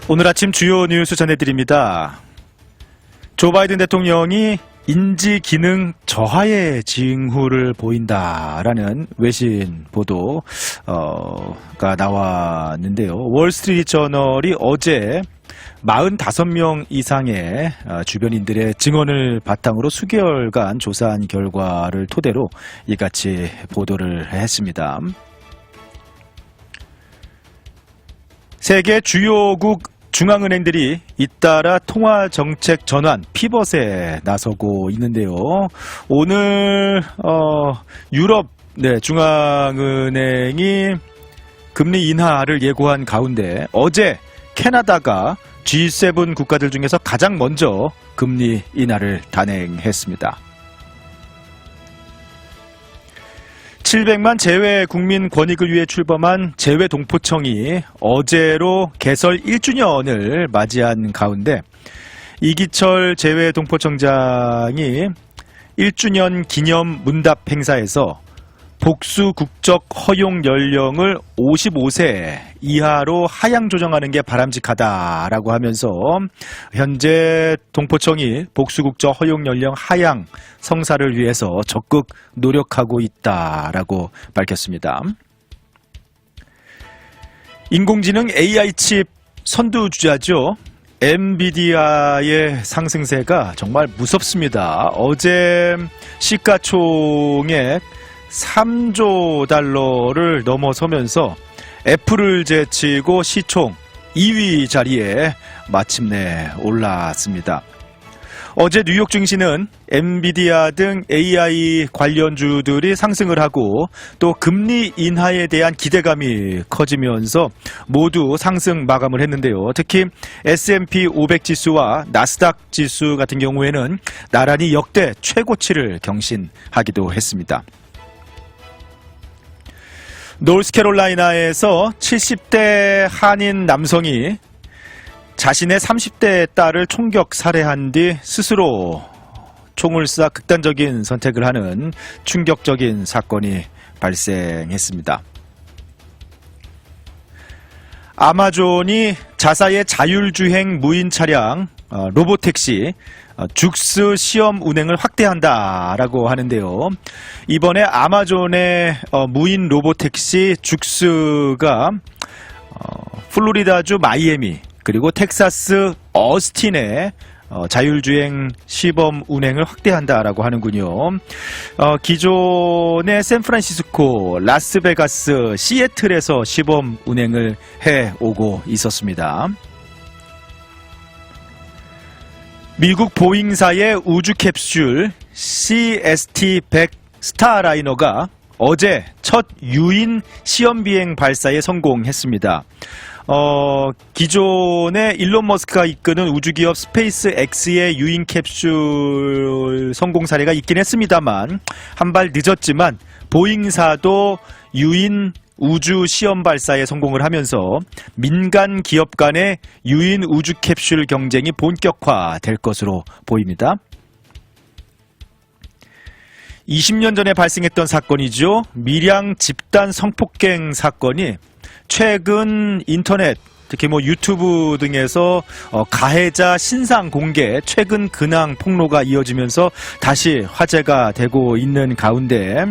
오늘 아침 주요 뉴스 전해드립니다. 조 바이든 대통령이 인지 기능 저하의 징후를 보인다라는 외신 보도가 나왔는데요. 월스트리트 저널이 어제 45명 이상의 주변인들의 증언을 바탕으로 수개월간 조사한 결과를 토대로 이같이 보도를 했습니다. 세계 주요국 중앙은행들이 잇따라 통화정책 전환 피벗에 나서고 있는데요. 오늘 유럽 중앙은행이 금리 인하를 예고한 가운데 어제 캐나다가 G7 국가들 중에서 가장 먼저 금리 인하를 단행했습니다. 700만 재외 국민 권익을 위해 출범한 재외동포청이 어제로 개설 1주년을 맞이한 가운데 이기철 재외동포청장이 1주년 기념 문답 행사에서 복수 국적 허용 연령을 55세 이하로 하향 조정하는 게 바람직하다라고 하면서 현재 동포청이 복수 국적 허용 연령 하향 성사를 위해서 적극 노력하고 있다라고 밝혔습니다. 인공지능 AI 칩 선두주자죠. 엔비디아의 상승세가 정말 무섭습니다. 어제 시가총액 3조 달러를 넘어서면서 애플을 제치고 시총 2위 자리에 마침내 올랐습니다. 어제 뉴욕 증시는 엔비디아 등 AI 관련주들이 상승을 하고 또 금리 인하에 대한 기대감이 커지면서 모두 상승 마감을 했는데요. 특히 S&P 500 지수와 나스닥 지수 같은 경우에는 나란히 역대 최고치를 경신하기도 했습니다. 노스캐롤라이나에서 70대 한인 남성이 자신의 30대 딸을 총격 살해한 뒤 스스로 총을 쏴 극단적인 선택을 하는 충격적인 사건이 발생했습니다. 아마존이 자사의 자율주행 무인 차량 로보택시 죽스 시험 운행을 확대한다라고 하는데요. 이번에 아마존의 무인 로보택시 죽스가 플로리다주 마이애미 그리고 텍사스 어스틴에 자율주행 시범 운행을 확대한다라고 하는군요. 기존의 샌프란시스코, 라스베가스, 시애틀에서 시범 운행을 해오고 있었습니다. 미국 보잉사의 우주 캡슐 CST-100 스타라이너가 어제 첫 유인 시험 비행 발사에 성공했습니다. 기존에 일론 머스크가 이끄는 우주기업 스페이스 X의 유인 캡슐 성공 사례가 있긴 했습니다만 한 발 늦었지만 보잉사도 유인 우주 시험 발사에 성공을 하면서 민간 기업 간의 유인 우주 캡슐 경쟁이 본격화될 것으로 보입니다. 20년 전에 발생했던 사건이죠. 밀양 집단 성폭행 사건이 최근 인터넷 특히 유튜브 등에서 가해자 신상 공개 최근 근황 폭로가 이어지면서 다시 화제가 되고 있는 가운데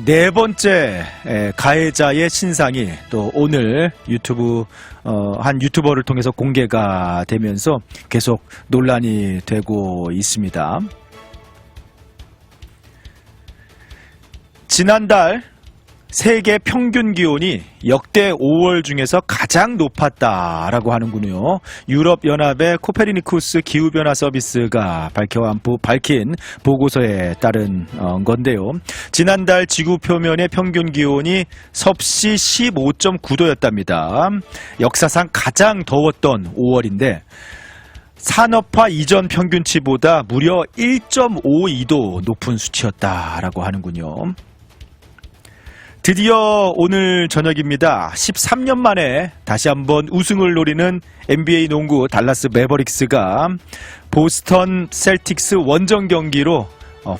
네 번째 가해자의 신상이 또 오늘 유튜브 한 유튜버를 통해서 공개가 되면서 계속 논란이 되고 있습니다. 지난달 세계 평균 기온이 역대 5월 중에서 가장 높았다라고 하는군요. 유럽연합의 코페르니쿠스 기후변화 서비스가 밝힌 보고서에 따른 건데요. 지난달 지구 표면의 평균 기온이 섭씨 15.9도였답니다. 역사상 가장 더웠던 5월인데 산업화 이전 평균치보다 무려 1.52도 높은 수치였다라고 하는군요. 드디어 오늘 저녁입니다. 13년 만에 다시 한번 우승을 노리는 NBA 농구 달라스 매버릭스가 보스턴 셀틱스 원정 경기로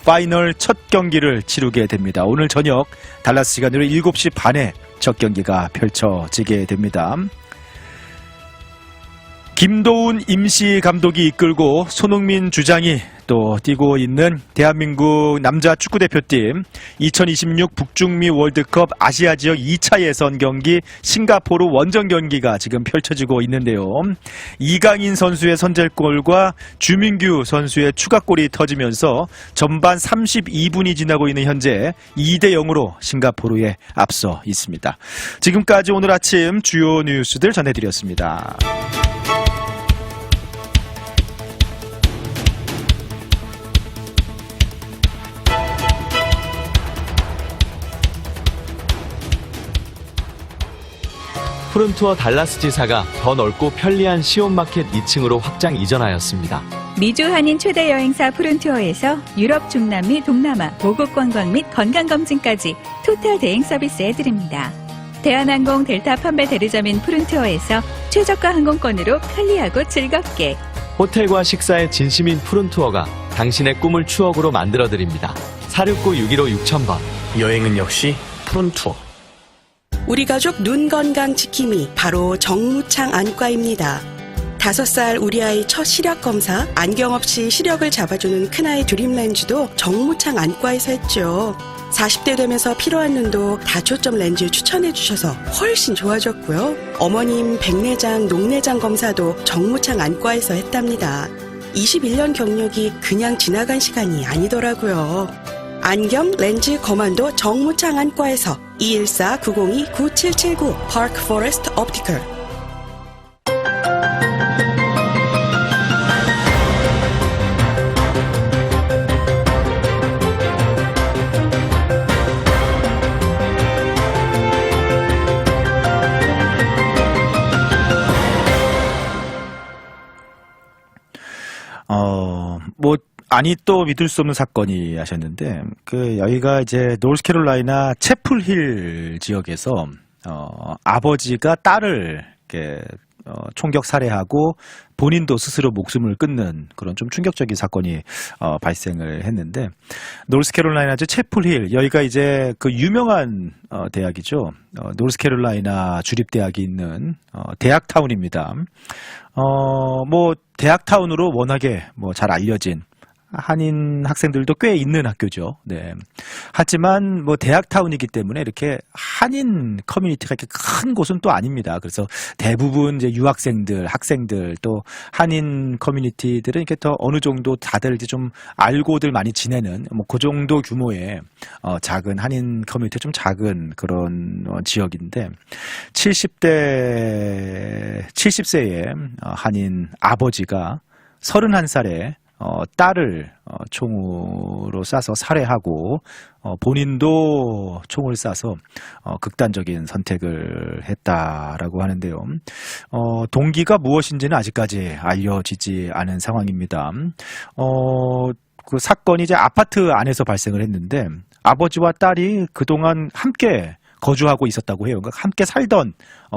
파이널 첫 경기를 치르게 됩니다. 오늘 저녁 달라스 시간으로 7시 반에 첫 경기가 펼쳐지게 됩니다. 김도훈 임시 감독이 이끌고 손흥민 주장이 또 뛰고 있는 대한민국 남자 축구대표팀 2026 북중미 월드컵 아시아 지역 2차 예선 경기 싱가포르 원정 경기가 지금 펼쳐지고 있는데요. 이강인 선수의 선제골과 주민규 선수의 추가골이 터지면서 전반 32분이 지나고 있는 현재 2대 0으로 싱가포르에 앞서 있습니다. 지금까지 오늘 아침 주요 뉴스들 전해드렸습니다. 푸른투어 달라스 지사가 더 넓고 편리한 시온마켓 2층으로 확장 이전하였습니다. 미주 한인 최대 여행사 푸른투어에서 유럽, 중남미, 동남아, 고급 관광 및 건강검진까지 토탈 대행 서비스 해드립니다. 대한항공 델타 판매 대리점인 푸른투어에서 최저가 항공권으로 편리하고 즐겁게. 호텔과 식사의 진심인 푸른투어가 당신의 꿈을 추억으로 만들어드립니다. 469-615-6000번. 여행은 역시 푸른투어. 우리 가족 눈 건강 지킴이 바로 정무창 안과입니다. 5살 우리 아이 첫 시력 검사, 안경 없이 시력을 잡아주는 큰아이 드림렌즈도 정무창 안과에서 했죠. 40대 되면서 필요한 눈도 다초점 렌즈 추천해 주셔서 훨씬 좋아졌고요. 어머님 백내장, 녹내장 검사도 정무창 안과에서 했답니다. 21년 경력이 그냥 지나간 시간이 아니더라고요. 안경, 렌즈, 거만도 정무창 안과에서 214-902-9779 파크 포레스트 옵티컬. 아니 또 믿을 수 없는 사건이 하셨는데 여기가 이제 노스캐롤라이나 채플힐 지역에서 아버지가 딸을 이렇게 총격 살해하고 본인도 스스로 목숨을 끊는 그런 좀 충격적인 사건이 발생을 했는데 노스캐롤라이나주 채플힐 여기가 이제 그 유명한 대학이죠. 노스캐롤라이나 주립대학이 있는 대학타운입니다. 뭐 대학타운으로 워낙에 뭐 잘 알려진 한인 학생들도 꽤 있는 학교죠. 네. 하지만 뭐 대학타운이기 때문에 이렇게 한인 커뮤니티가 이렇게 큰 곳은 또 아닙니다. 그래서 대부분 이제 유학생들, 학생들 또 한인 커뮤니티들은 이렇게 더 어느 정도 다들 이제 좀 알고들 많이 지내는 뭐 그 정도 규모의 작은 한인 커뮤니티 좀 작은 그런 지역인데 70세의 한인 아버지가 31살에 딸을 총으로 쏴서 살해하고 본인도 총을 쏴서 극단적인 선택을 했다라고 하는데요. 동기가 무엇인지는 아직까지 알려지지 않은 상황입니다. 그 사건이 이제 아파트 안에서 발생을 했는데 아버지와 딸이 그동안 함께 거주하고 있었다고 해요. 그러니까 함께 살던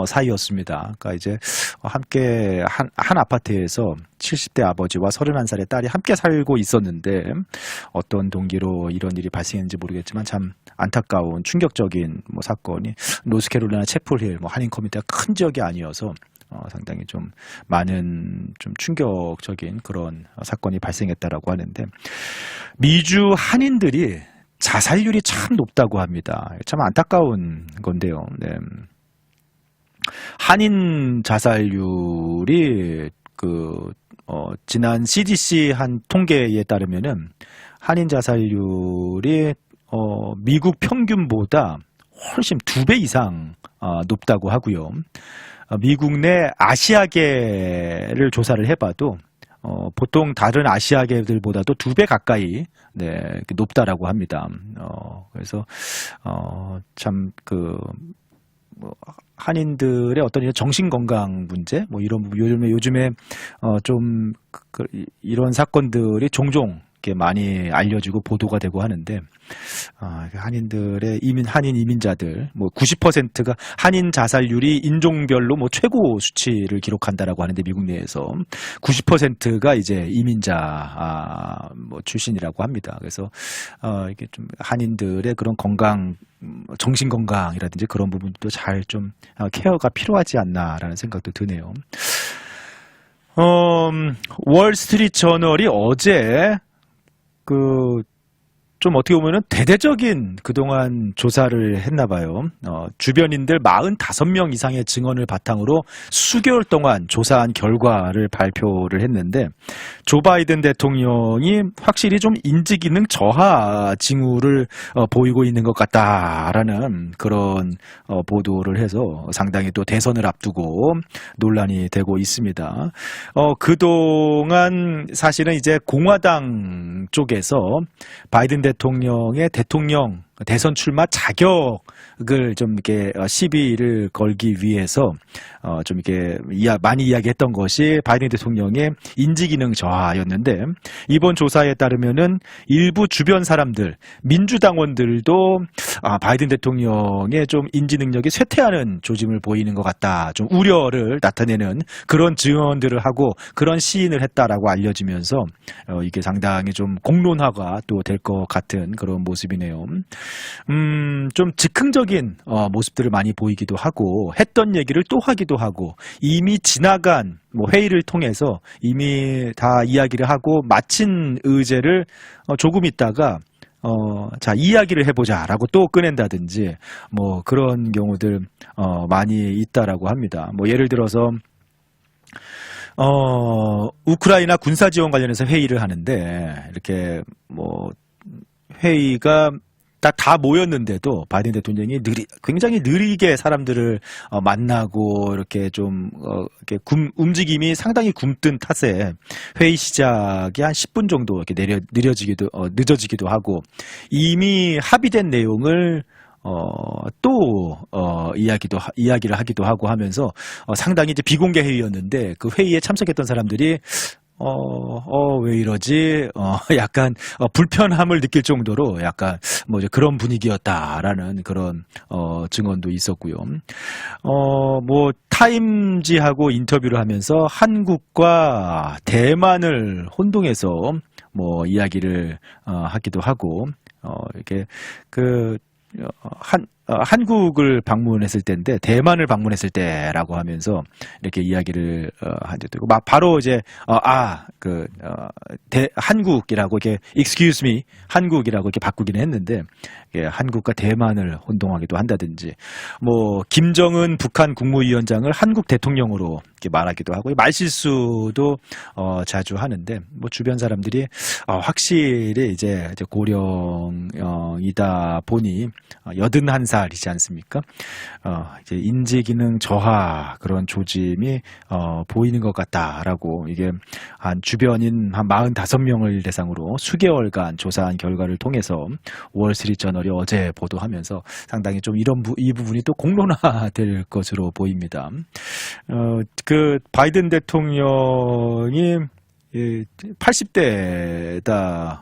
사이였습니다. 그러니까 이제 함께 한 아파트에서 70대 아버지와 31살의 딸이 함께 살고 있었는데 어떤 동기로 이런 일이 발생했는지 모르겠지만 참 안타까운 충격적인 뭐 사건이 노스캐롤라이나 채플힐 뭐 한인 커뮤니티가 큰 지역이 아니어서 상당히 좀 많은 좀 충격적인 그런 사건이 발생했다라고 하는데 미주 한인들이 자살률이 참 높다고 합니다. 참 안타까운 건데요. 네. 한인 자살률이 지난 CDC 한 통계에 따르면은 한인 자살률이 미국 평균보다 훨씬 2배 이상 높다고 하고요. 미국 내 아시아계를 조사를 해봐도 보통 다른 아시아계들보다도 2배 가까이 높다라고 합니다. 그래서 참 한인들의 어떤 정신 건강 문제 뭐 이런 요즘에 좀 이런 사건들이 종종 이렇게 많이 알려지고 보도가 되고 하는데 한인들의 한인 이민자들 뭐 90%가 한인 자살률이 인종별로 뭐 최고 수치를 기록한다라고 하는데 미국 내에서 90%가 이제 이민자 뭐 출신이라고 합니다. 그래서 이게 좀 한인들의 그런 건강 정신 건강이라든지 그런 부분도 잘 좀 케어가 필요하지 않나라는 생각도 드네요. 월스트리트 저널이 어제 좀 어떻게 보면은 대대적인 그동안 조사를 했나 봐요. 주변인들 45명 이상의 증언을 바탕으로 수개월 동안 조사한 결과를 발표를 했는데 조 바이든 대통령이 확실히 좀 인지기능 저하 징후를 보이고 있는 것 같다라는 그런 보도를 해서 상당히 또 대선을 앞두고 논란이 되고 있습니다. 그동안 사실은 이제 공화당 쪽에서 바이든 대통령의 대선 출마 자격을 좀 이렇게 시비를 걸기 위해서 좀 이렇게 많이 이야기했던 것이 바이든 대통령의 인지기능 저하였는데 이번 조사에 따르면은 일부 주변 사람들, 민주당원들도 바이든 대통령의 좀 인지 능력이 쇠퇴하는 조짐을 보이는 것 같다, 좀 우려를 나타내는 그런 증언들을 하고 그런 시인을 했다라고 알려지면서 이게 상당히 좀 공론화가 또 될 것 같은 그런 모습이네요. 좀 즉흥적인 모습들을 많이 보이기도 하고 했던 얘기를 또 하기도 하고 이미 지나간 회의를 통해서 이미 다 이야기를 하고 마친 의제를 조금 있다가 자, 이야기를 해보자라고 또 꺼낸다든지 그런 경우들 많이 있다라고 합니다. 예를 들어서 우크라이나 군사 지원 관련해서 회의를 하는데 이렇게 회의가 다 모였는데도 바이든 대통령이 굉장히 느리게 사람들을 만나고 이렇게 좀 이렇게 움직임이 상당히 굼뜬 탓에 회의 시작이 한 10분 정도 이렇게 늦어지기도 하고 이미 합의된 내용을 이야기를 하기도 하고 하면서 상당히 이제 비공개 회의였는데 그 회의에 참석했던 사람들이 왜 이러지? 약간, 불편함을 느낄 정도로 약간, 이제 그런 분위기였다라는 그런, 증언도 있었고요. 타임지하고 인터뷰를 하면서 한국과 대만을 혼동해서, 이야기를, 하기도 하고, 이렇게, 한국을 방문했을 때인데 대만을 방문했을 때라고 하면서 이렇게 이야기를 하게 되고 바로 이제 한국이라고 이렇게 excuse me 한국이라고 이렇게 바꾸기는 했는데 한국과 대만을 혼동하기도 한다든지 김정은 북한 국무위원장을 한국 대통령으로 이렇게 말하기도 하고 말실수도 자주 하는데 주변 사람들이 확실히 이제 고령이다 보니 81살이지 않습니까? 이제 인지기능 저하 그런 조짐이 보이는 것 같다라고 이게 한 주변인 한 45명을 대상으로 수개월간 조사한 결과를 통해서 월스트리트 저널이 어제 보도하면서 상당히 좀 이 부분이 또 공론화될 것으로 보입니다. 바이든 대통령이 80대다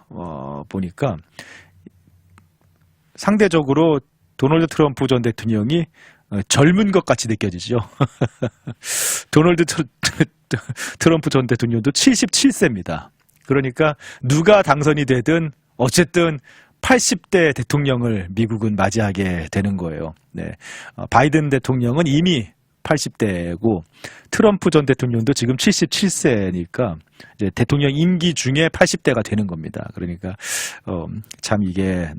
보니까 상대적으로 도널드 트럼프 전 대통령이 젊은 것 같이 느껴지죠. 도널드 트럼프 전 대통령도 77세입니다. 그러니까 누가 당선이 되든 어쨌든 80대 대통령을 미국은 맞이하게 되는 거예요. 네. 바이든 대통령은 이미 80대고 트럼프 전 대통령도 지금 77세니까 이제 대통령 임기 중에 80대가 되는 겁니다. 그러니까 참 이게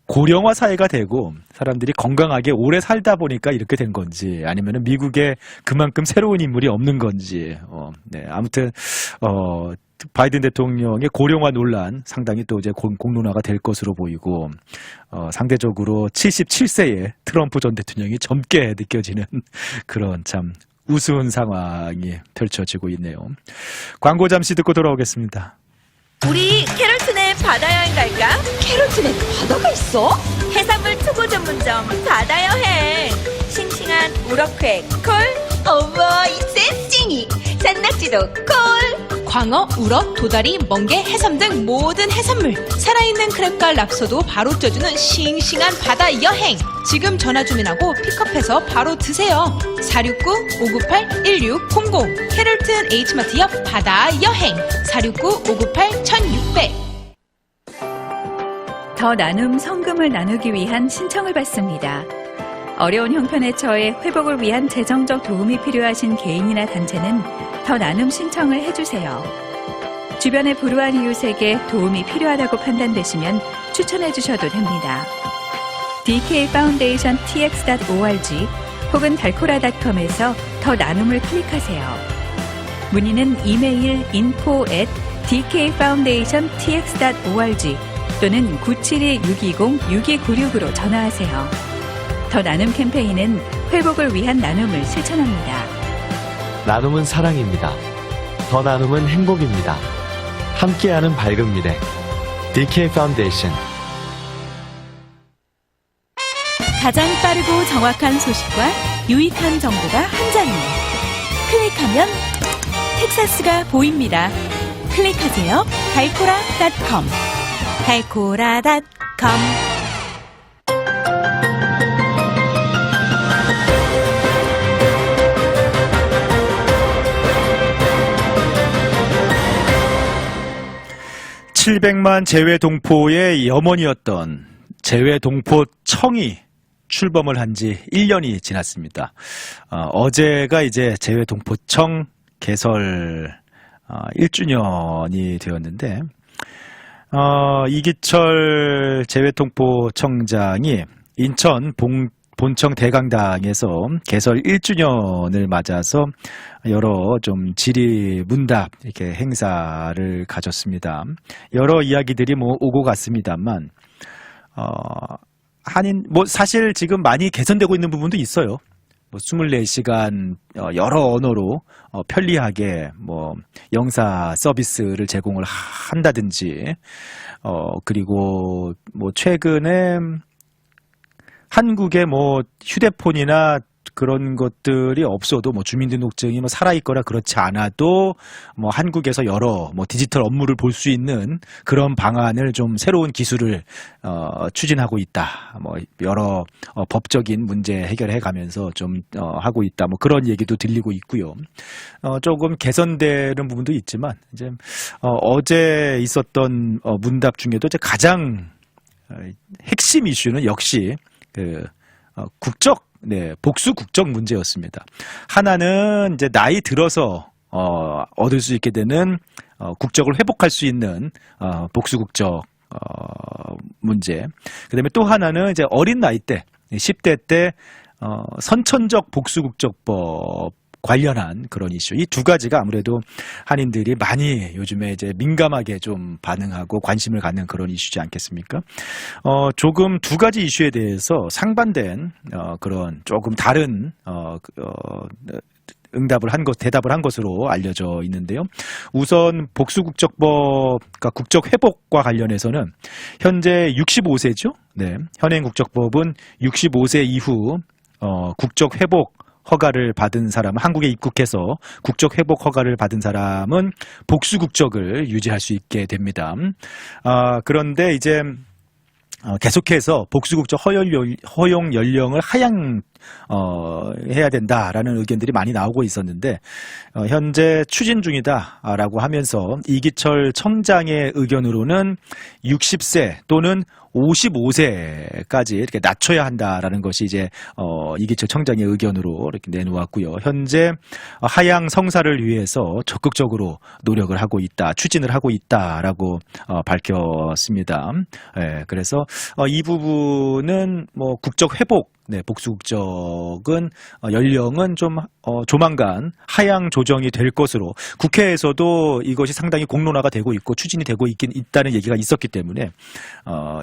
고령화 사회가 되고 사람들이 건강하게 오래 살다 보니까 이렇게 된 건지 아니면은 미국에 그만큼 새로운 인물이 없는 건지 아무튼 바이든 대통령의 고령화 논란 상당히 또 이제 공론화가 될 것으로 보이고 상대적으로 77세의 트럼프 전 대통령이 젊게 느껴지는 그런 참 우스운 상황이 펼쳐지고 있네요. 광고 잠시 듣고 돌아오겠습니다. 우리 캐롤튼에 바다 여행 갈까? 캐롤튼에 바다가 있어? 해산물 투고 전문점 바다 여행. 싱싱한 우럭회 콜. 어머 이 쌩찡이 산낙지도 콜. 광어, 우럭, 도다리, 멍게, 해삼 등 모든 해산물 살아있는 크랩과 랍스터도 바로 쪄주는 싱싱한 바다 여행. 지금 전화 주문하고 픽업해서 바로 드세요. 469-598-1600 캐롤튼 H마트 옆 바다 여행 469-598-1600. 더 나눔 성금을 나누기 위한 신청을 받습니다. 어려운 형편에 처해 회복을 위한 재정적 도움이 필요하신 개인이나 단체는 더 나눔 신청을 해주세요. 주변의 불우한 이웃에게 도움이 필요하다고 판단되시면 추천해 주셔도 됩니다. dkfoundation.tx.org 혹은 달코라.com에서 더 나눔을 클릭하세요. 문의는 이메일 info@dkfoundation.tx.org 또는 972-620-6296으로 전화하세요. 더 나눔 캠페인은 회복을 위한 나눔을 실천합니다. 나눔은 사랑입니다. 더 나눔은 행복입니다. 함께하는 밝은 미래. DK 파운데이션. 가장 빠르고 정확한 소식과 유익한 정보가 한 장에 클릭하면 텍사스가 보입니다. 클릭하세요. 달코라.com 달코라.com. (700만) 재외동포의 염원이었던 재외동포청이 출범을 한 지 1년이 지났습니다. 어제가 이제 재외동포청 개설 1주년이 되었는데 이기철 재외동포청장이 인천 본청 대강당에서 개설 1주년을 맞아서 여러 좀 질의문답 이렇게 행사를 가졌습니다. 여러 이야기들이 오고 갔습니다만 사실 지금 많이 개선되고 있는 부분도 있어요. 24시간 여러 언어로 편리하게 영사 서비스를 제공을 한다든지 그리고 최근에 한국에 휴대폰이나 그런 것들이 없어도 주민등록증이 살아있거나 그렇지 않아도 한국에서 여러 디지털 업무를 볼 수 있는 그런 방안을 좀 새로운 기술을 추진하고 있다. 여러 법적인 문제 해결해 가면서 좀 하고 있다. 그런 얘기도 들리고 있고요. 조금 개선되는 부분도 있지만 이제 어제 있었던 문답 중에도 이제 가장 핵심 이슈는 역시 복수 국적 문제였습니다. 하나는 이제 나이 들어서 얻을 수 있게 되는 국적을 회복할 수 있는 복수 국적 문제. 그다음에 또 하나는 이제 어린 나이 때 10대 때 선천적 복수 국적법 관련한 그런 이슈. 이 두 가지가 아무래도 한인들이 많이 요즘에 이제 민감하게 좀 반응하고 관심을 갖는 그런 이슈지 않겠습니까? 조금 두 가지 이슈에 대해서 상반된 그런 조금 다른 대답을 한 것으로 알려져 있는데요. 우선 복수국적법, 그러니까 국적 회복과 관련해서는 현재 65세죠. 네, 현행 국적법은 65세 이후 국적 회복 허가를 받은 사람은 한국에 입국해서 국적 회복 허가를 받은 사람은 복수 국적을 유지할 수 있게 됩니다. 그런데 이제 계속해서 복수국적 허용 연령을 하향해야 된다라는 의견들이 많이 나오고 있었는데 현재 추진 중이다라고 하면서 이기철 청장의 의견으로는 60세 또는 55세까지 이렇게 낮춰야 한다라는 것이 이제 이기철 청장의 의견으로 이렇게 내놓았고요. 현재 하향 성사를 위해서 적극적으로 노력을 하고 있다, 추진을 하고 있다라고 밝혔습니다. 예, 그래서 이 부분은 국적 회복, 복수 국적은 연령은 좀 조만간 하향 조정이 될 것으로 국회에서도 이것이 상당히 공론화가 되고 있고 추진이 되고 있다는 얘기가 있었기 때문에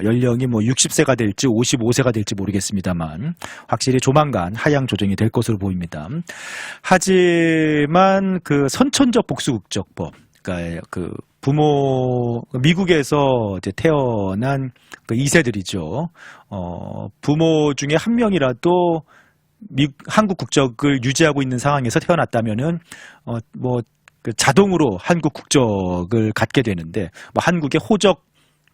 연령이 60세가 될지 55세가 될지 모르겠습니다만 확실히 조만간 하향 조정이 될 것으로 보입니다. 하지만 그 선천적 복수 국적법, 그러니까 미국에서 이제 태어난 2세들이죠. 부모 중에 한 명이라도 한국 국적을 유지하고 있는 상황에서 태어났다면은 자동으로 한국 국적을 갖게 되는데 한국의 호적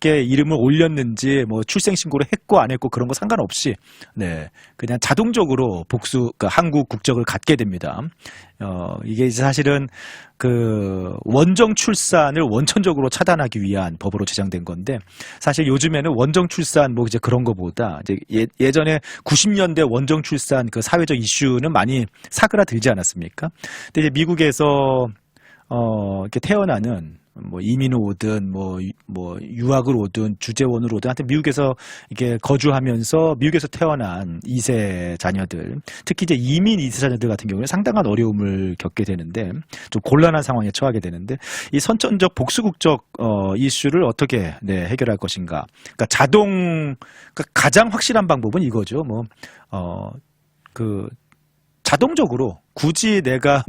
자연스럽게 이름을 올렸는지 뭐 출생신고를 했고 안 했고 그런 거 상관없이 네 그냥 자동적으로 그러니까 한국 국적을 갖게 됩니다. 이게 이제 사실은 그 원정 출산을 원천적으로 차단하기 위한 법으로 제정된 건데 사실 요즘에는 원정 출산 뭐 이제 그런 거보다 이제 예전에 90년대 원정 출산 그 사회적 이슈는 많이 사그라들지 않았습니까? 근데 이제 미국에서 이렇게 태어나는 뭐 이민을 오든 뭐 유학을 오든 주재원으로 오든 하여튼 미국에서 이렇게 거주하면서 미국에서 태어난 2세 자녀들 특히 이제 이민 2세 자녀들 같은 경우는 상당한 어려움을 겪게 되는데 좀 곤란한 상황에 처하게 되는데 이 선천적 복수국적 이슈를 어떻게 해결할 것인가? 그러니까 그러니까 가장 확실한 방법은 이거죠. 자동적으로 굳이 내가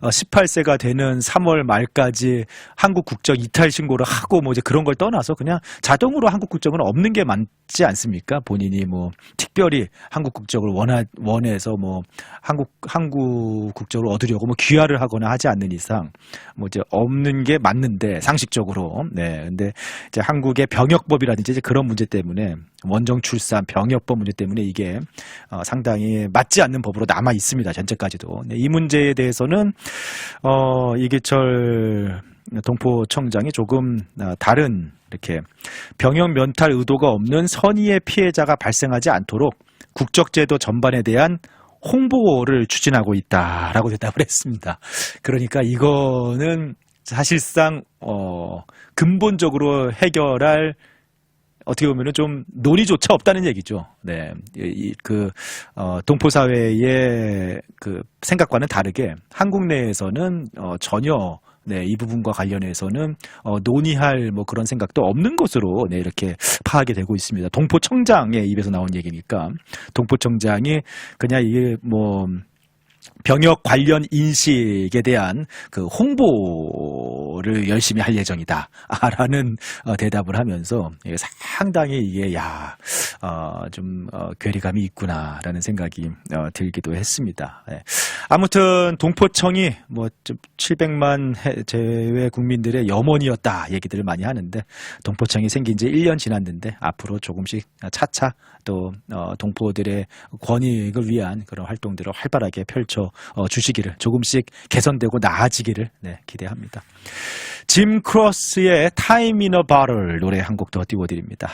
18세가 되는 3월 말까지 한국 국적 이탈 신고를 하고 이제 그런 걸 떠나서 그냥 자동으로 한국 국적은 없는 게 맞지 않습니까? 본인이 특별히 한국 국적을 원해서 한국 국적을 얻으려고 귀화를 하거나 하지 않는 이상 이제 없는 게 맞는데 상식적으로. 네. 근데 이제 한국의 병역법이라든지 이제 그런 문제 때문에 원정 출산 병역법 문제 때문에 이게 상당히 맞지 않는 법으로 남아 있습니다. 현재까지도. 네, 이 문제에 대해서는 이계철 동포청장이 조금 다른 이렇게 병역 면탈 의도가 없는 선의의 피해자가 발생하지 않도록 국적제도 전반에 대한 홍보를 추진하고 있다라고 대답을 했습니다. 그러니까 이거는 사실상 근본적으로 해결할 어떻게 보면은 좀 논의조차 없다는 얘기죠. 네. 동포 사회의 그 생각과는 다르게 한국 내에서는 전혀 이 부분과 관련해서는 논의할 그런 생각도 없는 것으로 이렇게 파악이 되고 있습니다. 동포청장의 입에서 나온 얘기니까 동포청장이 그냥 이게 병역 관련 인식에 대한 그 홍보를 열심히 할 예정이다. 라는 대답을 하면서 상당히 이게 좀 괴리감이 있구나라는 생각이 들기도 했습니다. 네. 아무튼 동포청이 700만 재외 국민들의 염원이었다 얘기들을 많이 하는데 동포청이 생긴 지 1년 지났는데 앞으로 조금씩 차차 또 동포들의 권익을 위한 그런 활동들을 활발하게 펼쳐 주시기를 조금씩 개선되고 나아지기를 기대합니다. 짐 크로스의 Time in a Bottle 노래 한 곡 더 띄워드립니다.